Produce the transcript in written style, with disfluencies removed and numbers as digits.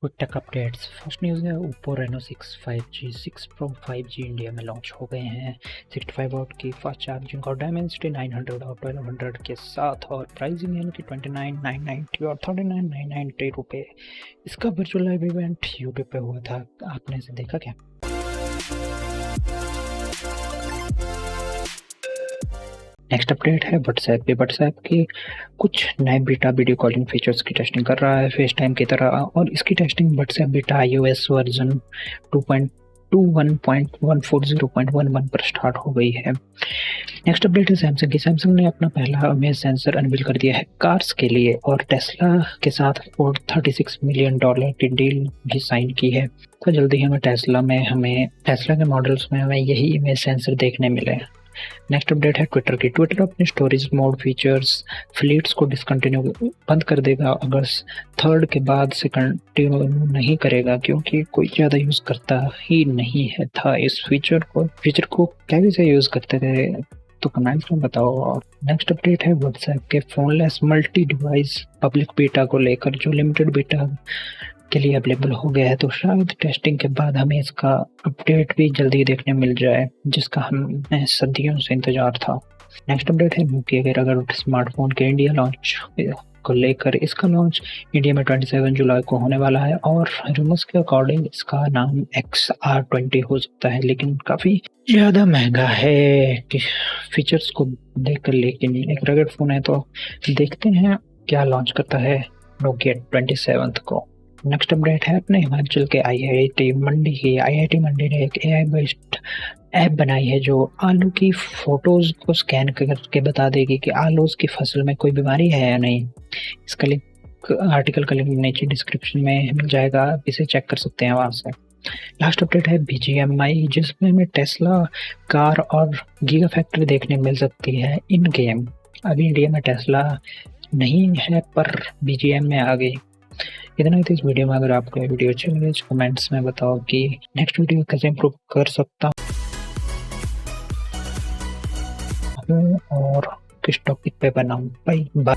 Quick tech updates. First news है, Oppo Reno 6 5G 6 Pro 5G India में launch हो गए हैं। 65 वाट की फास्ट चार्जिंग और डायमेंसिटी 900 और 1200 के साथ, और प्राइसिंग यानी कि 29,990 और 39,990 रुपये। इसका वर्चुअल लाइव इवेंट यूट्यूब पे हुआ था, आपने इसे देखा क्या? नेक्स्ट अपडेट है व्हाट्सएप की कुछ नए बीटा वीडियो कॉलिंग फीचर्स की टेस्टिंग कर रहा है फेस टाइम की तरह, और इसकी testing WhatsApp beta iOS version 2.21.140.11 पर स्टार्ट हो गई है। नेक्स्ट अपडेट है सैमसंग ने अपना पहला इमेज सेंसर अनवील कर दिया है कार्स के लिए, और टेस्ला के साथ $36 मिलियन की डील भी साइन की है। तो जल्दी हमें टेस्ला के मॉडल्स में हमें यही इमेज सेंसर देखने मिले। नेक्स्ट अपडेट है ट्विटर अपने स्टोरेज मोड फीचर्स फ्लीट्स को डिसकंटिन्यू बंद कर देगा। अगस्त 3 के बाद से कंटिन्यू नहीं करेगा, क्योंकि कोई ज़्यादा यूज़ करता ही नहीं है था इस फीचर को कैसे से यूज़ करते थे, तो कमेंट्स में बताओ। और नेक्स्ट अपडेट है व्हाट्सएप के फोनलेस मल्टी डिवाइस पब्लिक बीटा को लेकर, जो लिमिटेड बीटा के लिए अवेलेबल हो गया है। तो शायद टेस्टिंग के बाद हमें इसका अपडेट भी जल्दी देखने मिल जाए, जिसका हमें सदियों से इंतजार था। नेक्स्ट अपडेट है नोकिया के रगर स्मार्टफोन के इंडिया लॉन्च को लेकर। इसका लॉन्च इंडिया में 27 जुलाई को होने वाला है, और रूमर्स के अकॉर्डिंग इसका नाम XR20 हो सकता है, लेकिन काफ़ी ज़्यादा महंगा है कि फीचर्स को देखकर। लेकिन एक रगड़ फ़ोन है, तो देखते हैं क्या लॉन्च करता है नोकिया 27 को। नेक्स्ट अपडेट है अपने हिमाचल के IIT मंडी ने एक AI बेस्ड ऐप बनाई है, जो आलू की फोटोज को स्कैन करके बता देगी कि आलू की फसल में कोई बीमारी है या नहीं। इसका लिंक आर्टिकल का लिंक नीचे डिस्क्रिप्शन में मिल जाएगा, आप इसे चेक कर सकते हैं वहाँ से। लास्ट अपडेट है BGMI, जिसमें हमें टेस्ला कार और गीगा फैक्ट्री देखने मिल सकती है इन गेम। अभी इंडिया में टेस्ला नहीं है, पर BGM में आ गई। इतना ही था इस वीडियो में। अगर आपको ये वीडियो अच्छी लगे तो कमेंट्स में बताओ कि नेक्स्ट वीडियो कैसे इम्प्रूव कर सकता हूँ और किस टॉपिक पे बनाऊँ। Bye bye.